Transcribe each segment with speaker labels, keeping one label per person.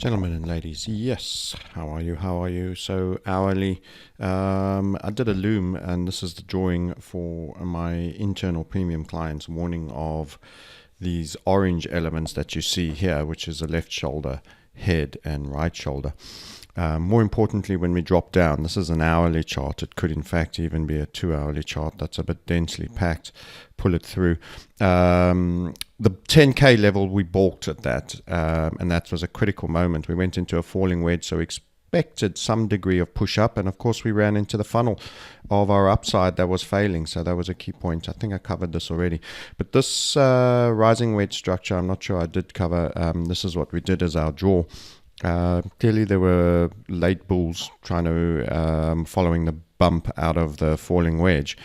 Speaker 1: Gentlemen and ladies, yes, how are you? How are you? So hourly, I did a loom, and this is the drawing for my internal premium clients, warning of these orange elements that you see here, which is the left shoulder, head, and right shoulder. More importantly, when we drop down, this is an hourly chart. It could in fact even be a 2-hourly chart that's a bit densely packed. Pull it through. The 10K level, we balked at that, and that was a critical moment. We went into a falling wedge, so we expected some degree of push up, and of course we ran into the funnel of our upside that was failing. So that was a key point. I think I covered this already, but this rising wedge structure, I'm not sure I did cover. This is what we did as our draw. Clearly there were late bulls trying to following the bump out of the falling wedge,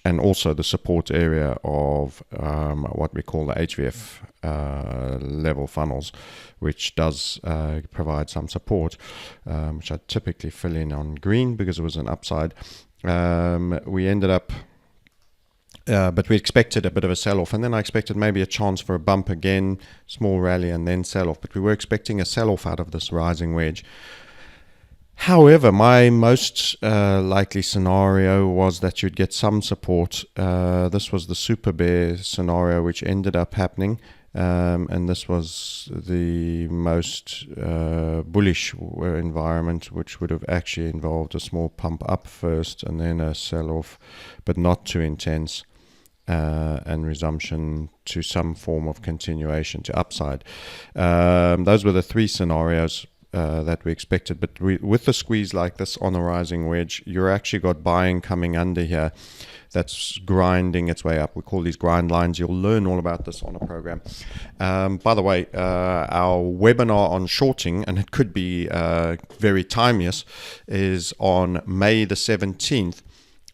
Speaker 1: and also the support area of what we call the HVF level funnels, which does provide some support, which I typically fill in on green because it was an upside. We ended up but we expected a bit of a sell-off, and then I expected maybe a chance for a bump again, small rally, and then sell-off. But we were expecting a sell-off out of this rising wedge. However, my most likely scenario was that you'd get some support. This was the super bear scenario, which ended up happening. And this was the most bullish environment, which would have actually involved a small pump up first and then a sell-off, but not too intense. And resumption to some form of continuation to upside. Those were the three scenarios that we expected. But with the squeeze like this on a rising wedge, you're actually got buying coming under here that's grinding its way up. We call these grind lines. You'll learn all about this on a program. By the way, our webinar on shorting, and it could be very timeless, is on May the 17th.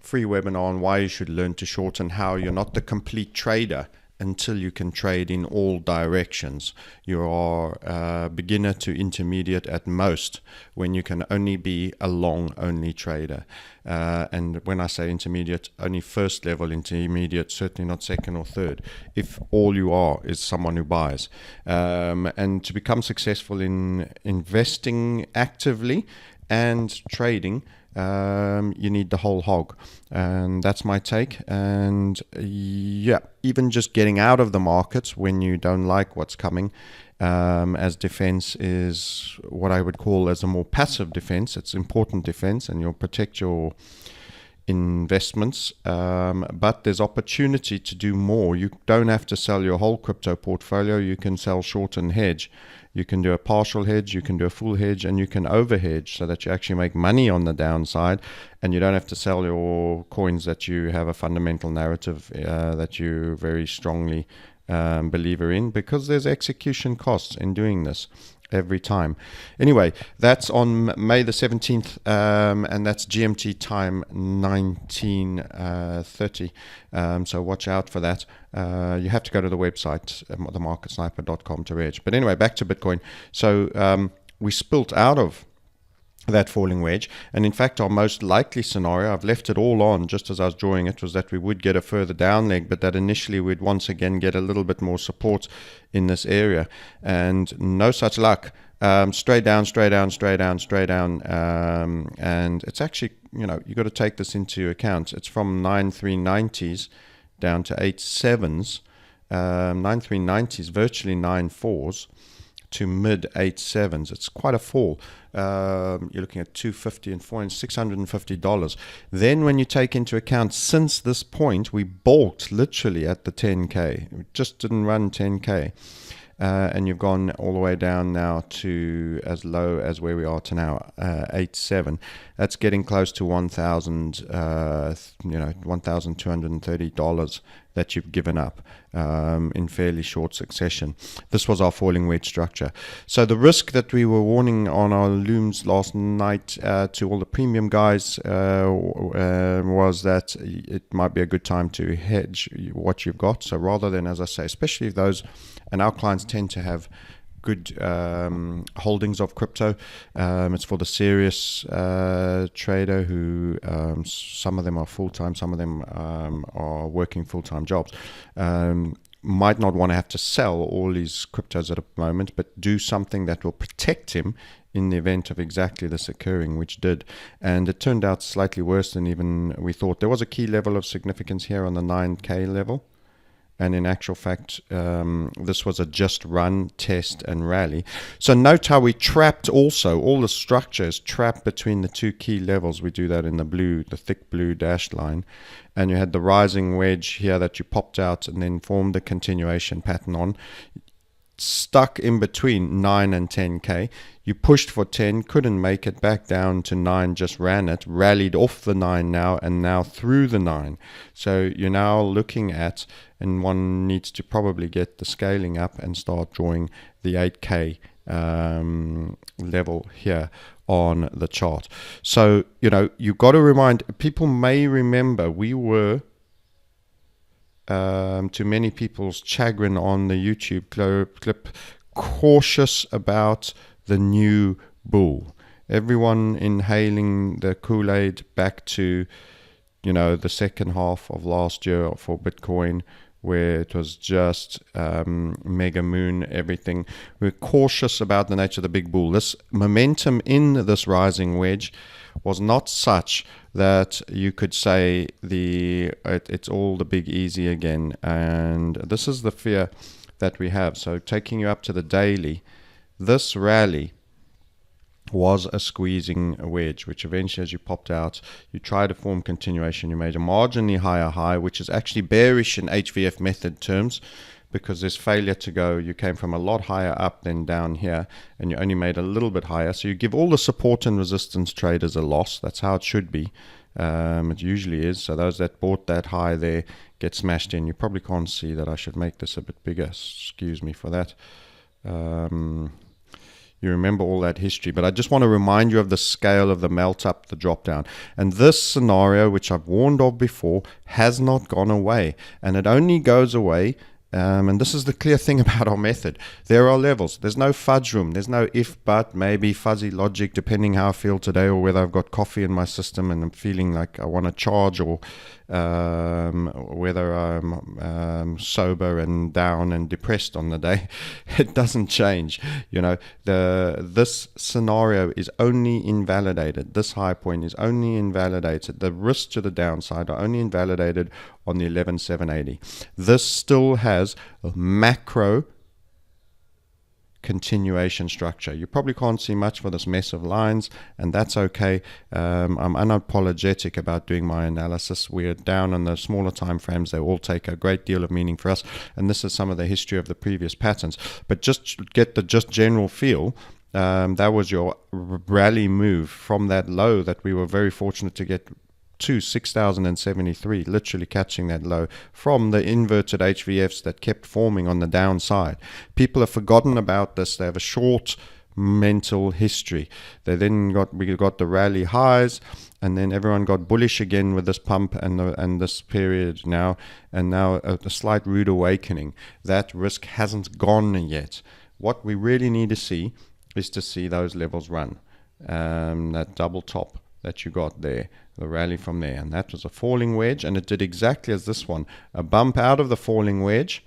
Speaker 1: Free webinar on why you should learn to short and how you're not the complete trader until you can trade in all directions. You are a beginner to intermediate at most when you can only be a long only trader. And when I say intermediate, only first level intermediate, certainly not second or third, if all you are is someone who buys. And to become successful in investing actively and trading, you need the whole hog, and that's my take. And yeah, even just getting out of the markets when you don't like what's coming as defense is what I would call as a more passive defense. It's important defense, and you'll protect your investments, but there's opportunity to do more. You don't have to sell your whole crypto portfolio. You can sell short and hedge. You can do a partial hedge, you can do a full hedge, and you can over hedge so that you actually make money on the downside, and you don't have to sell your coins that you have a fundamental narrative that you very strongly believer in, because there's execution costs in doing this every time. Anyway, that's on May the 17th, and that's GMT time 19:30. So watch out for that. You have to go to the website, themarketsniper.com, to reg. But anyway, back to Bitcoin. So we spilt out of that falling wedge, and in fact our most likely scenario, I've left it all on just as I was drawing it, was that we would get a further down leg, but that initially we'd once again get a little bit more support in this area, and no such luck. Straight down, straight down, straight down, straight down, and it's actually, you got to take this into account. It's from 9.390s down to 8.7s, 9.390s, virtually 9.4s, to mid 8.7s. It's quite a fall. You're looking at $250 and $650. Then when you take into account, since this point we balked literally at the 10K, we just didn't run 10K, and you've gone all the way down now to as low as where we are to now, 8.7. That's getting close to $1,230 that you've given up in fairly short succession. This was our falling wedge structure. So the risk that we were warning on our looms last night to all the premium guys was that it might be a good time to hedge what you've got. So rather than, as I say, especially if those, and our clients tend to have good holdings of crypto. It's for the serious trader who some of them are full-time, some of them are working full-time jobs. might not want to have to sell all his cryptos at a moment, but do something that will protect him in the event of exactly this occurring, which did. And it turned out slightly worse than even we thought. There was a key level of significance here on the 9K level. And in actual fact, this was a just run, test, and rally. So note how we trapped also. All the structure is trapped between the two key levels. We do that in the blue, the thick blue dashed line. And you had the rising wedge here that you popped out and then formed the continuation pattern on. Stuck in between 9 and 10K. You pushed for 10, couldn't make it, back down to 9, just ran it, rallied off the 9 now, and now through the 9. So you're now looking at, and one needs to probably get the scaling up and start drawing the 8K level here on the chart. So, you've got to remind, people may remember we were, to many people's chagrin on the YouTube clip, cautious about the new bull. Everyone inhaling the Kool-Aid back to, the second half of last year for Bitcoin, where it was just mega moon, everything. We're cautious about the nature of the big bull. This momentum in this rising wedge was not such that you could say it's all the big easy again. And this is the fear that we have. So taking you up to the daily, this rally was a squeezing wedge, which eventually, as you popped out, you tried to form continuation. You made a marginally higher high, which is actually bearish in HVF method terms, because there's failure to go. You came from a lot higher up than down here, and you only made a little bit higher. So you give all the support and resistance traders a loss. That's how it should be. It usually is. So those that bought that high there get smashed in. You probably can't see that. I should make this a bit bigger. Excuse me for that. You remember all that history, but I just want to remind you of the scale of the melt up, the drop down. And this scenario, which I've warned of before, has not gone away. And it only goes away, and this is the clear thing about our method. There are levels. There's no fudge room. There's no if, but, maybe, fuzzy logic, depending how I feel today, or whether I've got coffee in my system and I'm feeling like I want to charge, or whether I'm sober and down and depressed on the day. It doesn't change. This scenario is only invalidated. This high point is only invalidated. The risks to the downside are only invalidated on the 11,780. This still has a macro continuation structure. You probably can't see much for this mess of lines, and that's okay. I'm unapologetic about doing my analysis. We're down on the smaller time frames. They all take a great deal of meaning for us, and this is some of the history of the previous patterns. But just get the general feel. That was your rally move from that low that we were very fortunate to get to 6,073, literally catching that low from the inverted HVFs that kept forming on the downside. People have forgotten about this. They have a short mental history. We got the rally highs, and then everyone got bullish again with this pump and this period now, and now a slight rude awakening. That risk hasn't gone yet. What we really need to see is to see those levels run, that double top that you got there, the rally from there, and that was a falling wedge, and it did exactly as this one, a bump out of the falling wedge,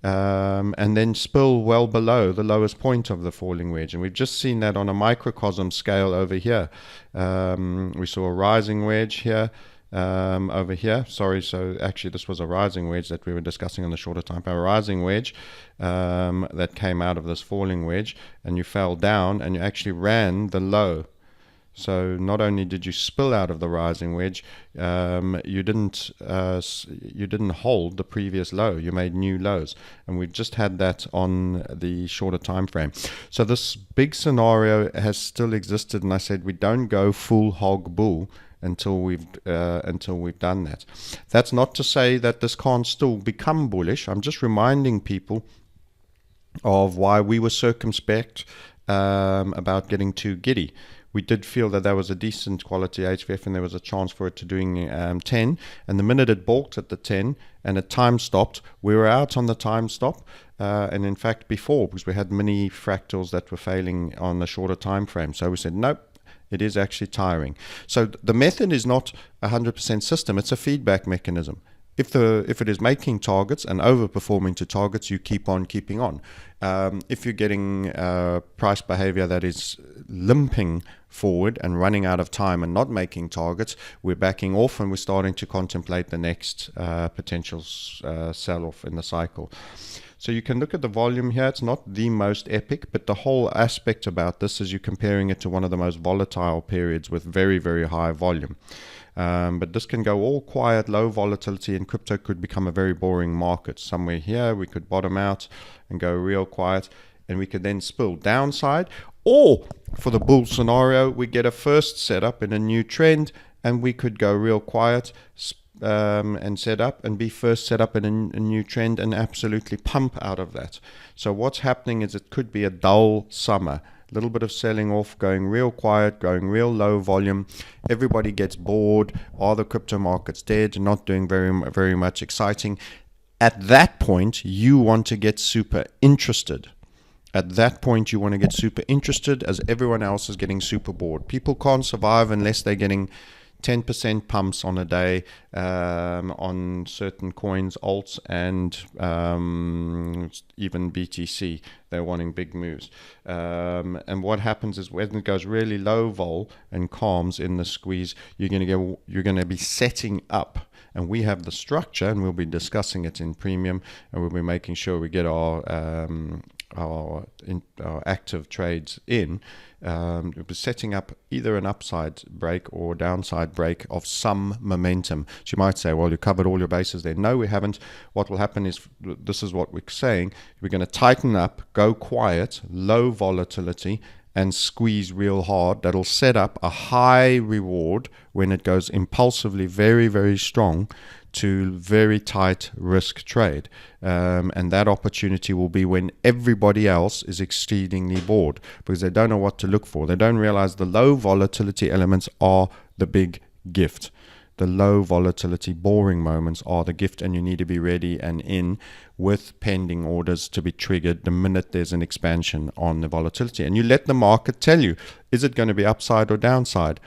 Speaker 1: and then spill well below the lowest point of the falling wedge. And we've just seen that on a microcosm scale over here. We saw a rising wedge here, over here. Sorry, so actually this was a rising wedge that we were discussing on the shorter time frame. A rising wedge that came out of this falling wedge, and you fell down and you actually ran the low. So not only did you spill out of the rising wedge, you didn't hold the previous low. You made new lows, and we've just had that on the shorter time frame. So this big scenario has still existed, and I said we don't go full hog bull until we've done that. That's not to say that this can't still become bullish. I'm just reminding people of why we were circumspect about getting too giddy. We did feel that there was a decent quality HVF and there was a chance for it to doing 10. And the minute it balked at the 10 and it time stopped, we were out on the time stop. And in fact, before, because we had many fractals that were failing on the shorter time frame. So we said, nope, it is actually tiring. So the method is not 100% system. It's a feedback mechanism. if it is making targets and overperforming to targets, you keep on keeping on. If you're getting price behavior that is limping forward and running out of time and not making targets, we're backing off and we're starting to contemplate the next potential sell-off in the cycle. So you can look at the volume here. It's not the most epic, but the whole aspect about this is you're comparing it to one of the most volatile periods with very, very high volume. But this can go all quiet, low volatility, and crypto could become a very boring market. Somewhere here, we could bottom out and go real quiet, and we could then spill downside. Or for the bull scenario, we get a first setup in a new trend, and we could go real quiet, and set up and be first set up in a new trend and absolutely pump out of that. So what's happening is it could be a dull summer, a little bit of selling off, going real quiet, going real low volume. Everybody gets bored. Are the crypto markets dead? Not doing very much exciting. At that point, you want to get super interested. At that point, you want to get super interested as everyone else is getting super bored. People can't survive unless they're getting 10% pumps on a day on certain coins, alts, and even BTC. They're wanting big moves. And what happens is when it goes really low vol and calms in the squeeze, you're going to be setting up. And we have the structure, and we'll be discussing it in premium, and we'll be making sure we get our active trades in. We'll be setting up either an upside break or downside break of some momentum. So you might say, well, you covered all your bases there. No, we haven't. What will happen is, this is what we're saying, we're going to tighten up, go quiet, low volatility, and squeeze real hard. That'll set up a high reward when it goes impulsively very, very strong to very tight risk trade. And that opportunity will be when everybody else is exceedingly bored because they don't know what to look for. They don't realize the low volatility elements are the big gift. The low volatility, boring moments are the gift, and you need to be ready and in with pending orders to be triggered the minute there's an expansion on the volatility. And you let the market tell you, is it going to be upside or downside?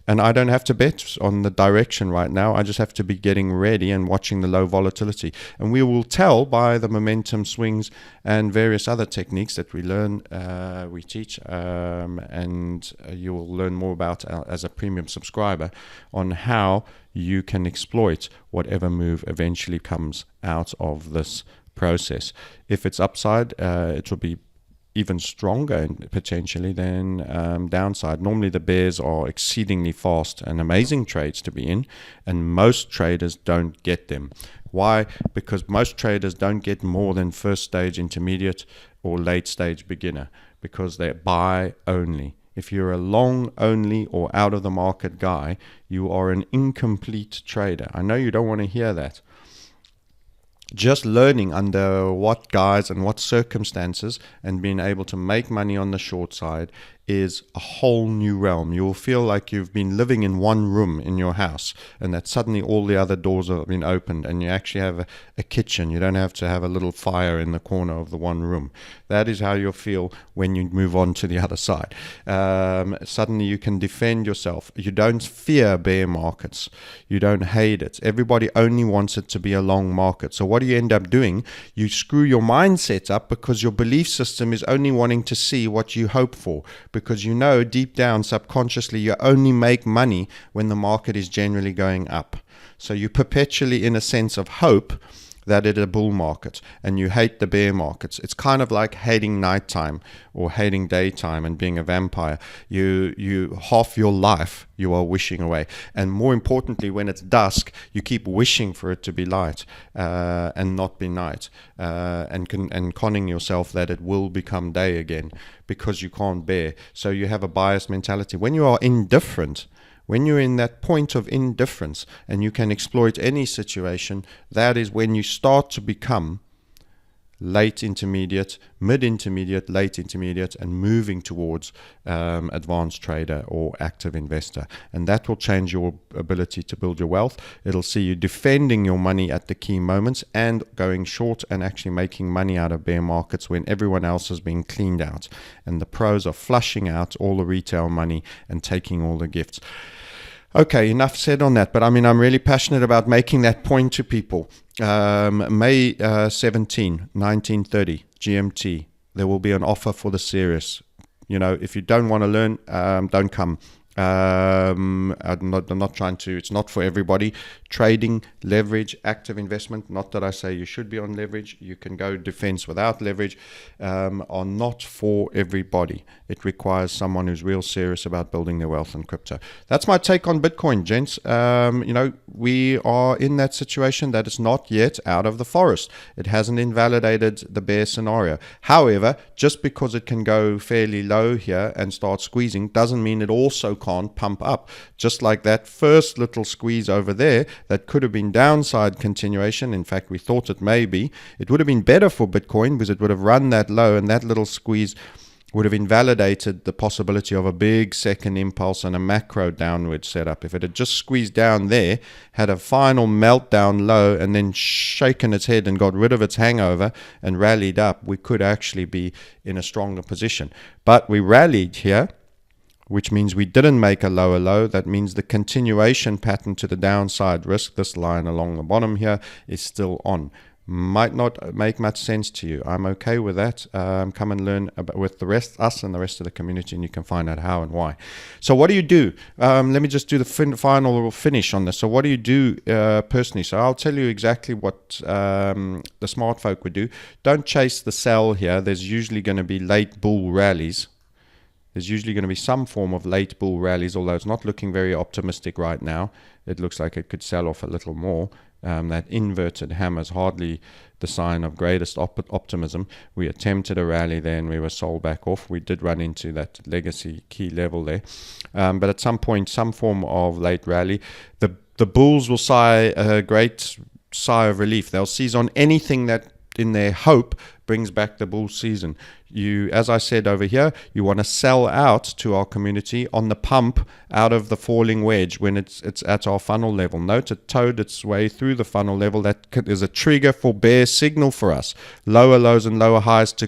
Speaker 1: And I don't have to bet on the direction right now. I just have to be getting ready and watching the low volatility. And we will tell by the momentum swings and various other techniques that we learn, we teach, and you will learn more about as a premium subscriber on how you can exploit whatever move eventually comes out of this process. If it's upside, it will be even stronger potentially than downside. Normally the bears are exceedingly fast and amazing trades to be in, and most traders don't get them. Why? Because most traders don't get more than first stage intermediate or late stage beginner, because they're buy only. If you're a long only or out of the market guy, you are an incomplete trader. I know you don't want to hear that. Just learning under what guise and what circumstances and being able to make money on the short side is a whole new realm. You will feel like you've been living in one room in your house and that suddenly all the other doors have been opened and you actually have a kitchen. You don't have to have a little fire in the corner of the one room. That is how you'll feel when you move on to the other side. Suddenly you can defend yourself. You don't fear bear markets. You don't hate it. Everybody only wants it to be a long market. So what do you end up doing? You screw your mindset up because your belief system is only wanting to see what you hope for. Because you know deep down subconsciously you only make money when the market is generally going up. So you perpetually in a sense of hope that it's a bull market and you hate the bear markets. It's kind of like hating nighttime or hating daytime and being a vampire. You half your life you are wishing away, and more importantly when it's dusk you keep wishing for it to be light and not be night, and conning yourself that it will become day again because you can't bear. So you have a biased mentality. When you are indifferent, when you're in that point of indifference and you can exploit any situation, that is when you start to become late intermediate, mid-intermediate, late intermediate, and moving towards advanced trader or active investor. And that will change your ability to build your wealth. It'll see you defending your money at the key moments and going short and actually making money out of bear markets when everyone else is being cleaned out. And the pros are flushing out all the retail money and taking all the gifts. Okay, enough said on that. But I mean, I'm really passionate about making that point to people. May 17, 1930, GMT, there will be an offer for the serious. You know, if you don't want to learn, don't come. I'm not trying to, it's not for everybody. Trading, leverage, active investment, not that I say you should be on leverage, you can go defense without leverage, are not for everybody. It requires someone who's real serious about building their wealth in crypto. That's my take on Bitcoin, gents. You know, we are in that situation that it's not yet out of the forest. It hasn't invalidated the bear scenario. However, just because it can go fairly low here and start squeezing doesn't mean it also can't pump up. Just like that first little squeeze over there that could have been downside continuation. In fact, we thought it may be. It would have been better for Bitcoin because it would have run that low, and that little squeeze would have invalidated the possibility of a big second impulse and a macro downward setup. If it had just squeezed down there, had a final meltdown low, and then shaken its head and got rid of its hangover and rallied up, we could actually be in a stronger position. But we rallied here, which means we didn't make a lower low. That means the continuation pattern to the downside risk, this line along the bottom here, is still on. Might not make much sense to you. I'm okay with that. Come and learn about, with the rest, us and the rest of the community, and you can find out how and why. So what do you do? Let me just do the final finish on this. So what do you do personally? So I'll tell you exactly what the smart folk would do. Don't chase the sell here. There's usually going to be late bull rallies. There's usually going to be some form of late bull rallies, although it's not looking very optimistic right now. It looks like it could sell off a little more. That inverted hammer is hardly the sign of greatest optimism. We attempted a rally there and we were sold back off. We did run into that legacy key level there. But at some point, some form of late rally, the bulls will sigh a great sigh of relief. They'll seize on anything that in their hope brings back the bull season. You, as I said over here, you want to sell out to our community on the pump out of the falling wedge when it's at our funnel level. Note it towed its way through the funnel level. That is a trigger for bear signal for us. Lower lows and lower highs to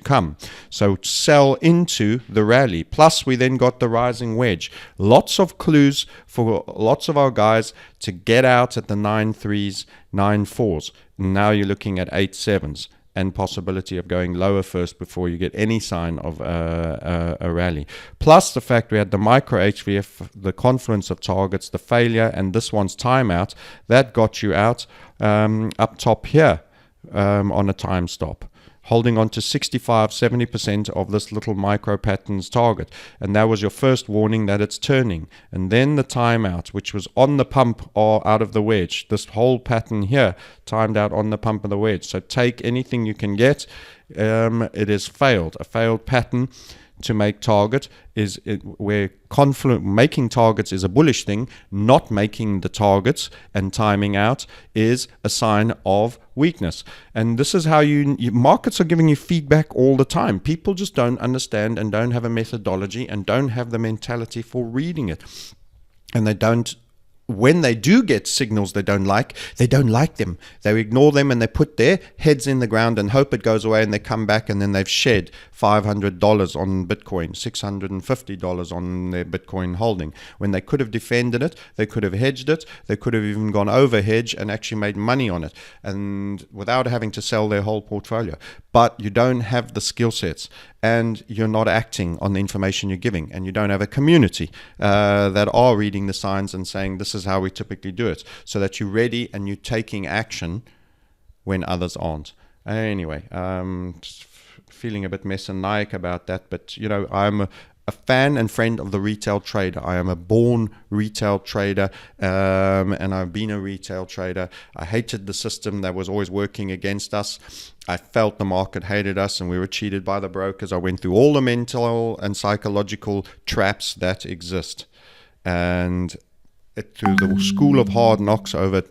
Speaker 1: come. So sell into the rally. Plus we then got the rising wedge. Lots of clues for lots of our guys to get out at the 9.3s, 9.4s. Now you're looking at 8.7s. And possibility of going lower first before you get any sign of a rally. Plus the fact we had the micro HVF, the confluence of targets, the failure, and this one's timeout, that got you out up top here on a time stop, holding on to 65-70% of this little micro pattern's target. And that was your first warning that it's turning. And then the timeout, which was on the pump or out of the wedge. This whole pattern here timed out on the pump of the wedge. So take anything you can get. It is failed. A failed pattern to make target is where making targets is a bullish thing. Not making the targets and timing out is a sign of weakness. And this is how markets are giving you feedback all the time. People just don't understand and don't have a methodology and don't have the mentality for reading it. And they don't, when they do get signals they don't like them. They ignore them and they put their heads in the ground and hope it goes away, and they come back and then they've shed $500 on Bitcoin, $650 on their Bitcoin holding. When they could have defended it, they could have hedged it, they could have even gone over hedge and actually made money on it, and without having to sell their whole portfolio. But you don't have the skill sets, and you're not acting on the information you're giving, and you don't have a community that are reading the signs and saying this is how we typically do it, so that you're ready and you're taking action when others aren't. Anyway, just feeling a bit messianic about that, but you know, I'm a fan and friend of the retail trader. I am a born retail trader, and I've been a retail trader. I hated the system that was always working against us. I felt the market hated us and we were cheated by the brokers. I went through all the mental and psychological traps that exist. And through the school of hard knocks over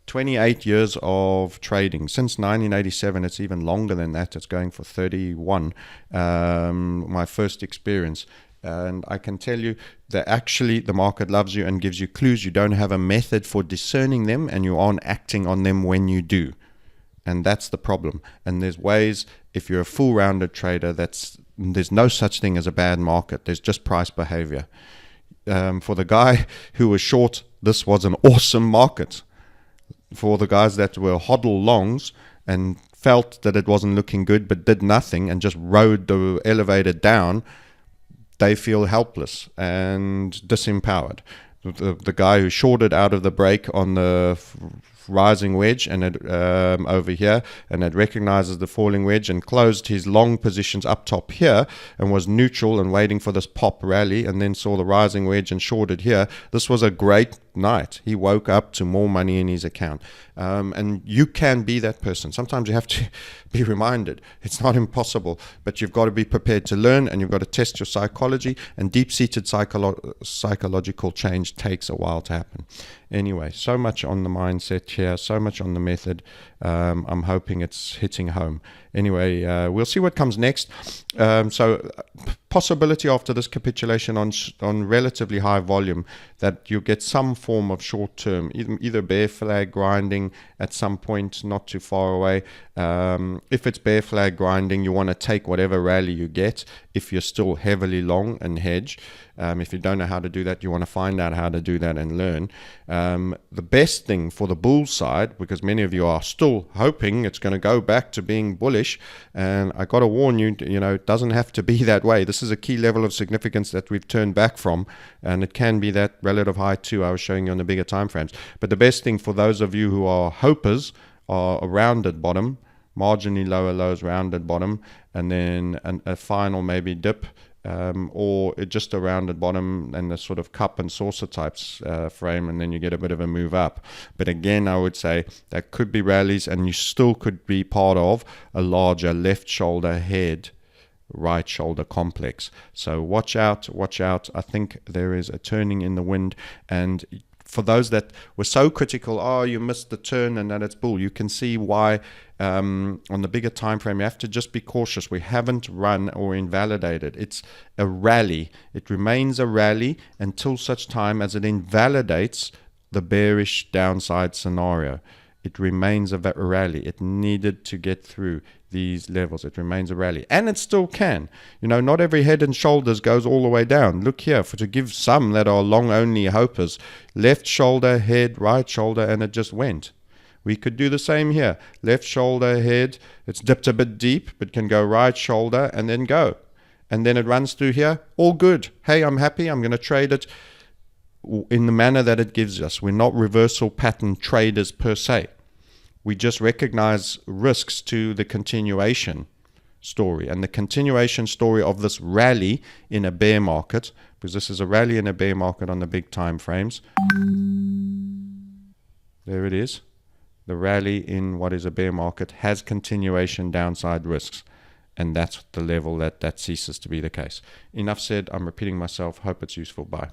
Speaker 1: 28 years of trading, since 1987, it's even longer than that, it's going for 31, my first experience. And I can tell you that actually the market loves you and gives you clues. You don't have a method for discerning them, and you aren't acting on them when you do. And that's the problem. And there's ways, if you're a full-rounded trader, there's no such thing as a bad market. There's just price behavior. for the guy who was short, this was an awesome market. For the guys that were hodl longs and felt that it wasn't looking good but did nothing and just rode the elevator down, they feel helpless and disempowered. The guy who shorted out of the break on the rising wedge and it, over here, and it recognizes the falling wedge and closed his long positions up top here and was neutral and waiting for this pop rally, and then saw the rising wedge and shorted here. This was a great night. He woke up to more money in his account. And you can be that person. Sometimes you have to be reminded. It's not impossible, but you've got to be prepared to learn, and you've got to test your psychology, and deep-seated psychological change takes a while to happen. Anyway, so much on the mindset here, so much on the method. I'm hoping it's hitting home. Anyway, we'll see what comes next. So possibility after this capitulation on relatively high volume that you get some form of short term, either bear flag grinding at some point not too far away. If it's bear flag grinding, you want to take whatever rally you get if you're still heavily long and hedge. If you don't know how to do that, you want to find out how to do that and learn. The best thing for the bull side, because many of you are still hoping it's going to go back to being bullish, and I got to warn you, it doesn't have to be that way. This is a key level of significance that we've turned back from, and it can be that relative high too. I was showing you on the bigger time frames. But the best thing for those of you who are hopers are a rounded bottom, marginally lower lows, rounded bottom, and then a final maybe dip, or just a rounded bottom and the sort of cup and saucer types frame, and then you get a bit of a move up. But again, I would say that could be rallies, and you still could be part of a larger left shoulder head, right shoulder complex. So watch out, watch out. I think there is a turning in the wind, and for those that were so critical, oh, you missed the turn and that it's bull, you can see why on the bigger time frame you have to just be cautious. We haven't run or invalidated. It's a rally. It remains a rally until such time as it invalidates the bearish downside scenario. It remains a rally. It needed to get through these levels. It remains a rally, and it still can. Not every head and shoulders goes all the way down. Look here, to give some that are long only hopers, left shoulder, head, right shoulder, and it just went. We could do the same here. Left shoulder, head, it's dipped a bit deep, but can go right shoulder and then go. And then it runs through here, all good. Hey, I'm happy, I'm going to trade it in the manner that it gives us. We're not reversal pattern traders per se. We just recognize risks to the continuation story, and the continuation story of this rally in a bear market, because this is a rally in a bear market on the big time frames. There it is. The rally in what is a bear market has continuation downside risks, and that's the level that ceases to be the case. Enough said. I'm repeating myself. Hope it's useful. Bye.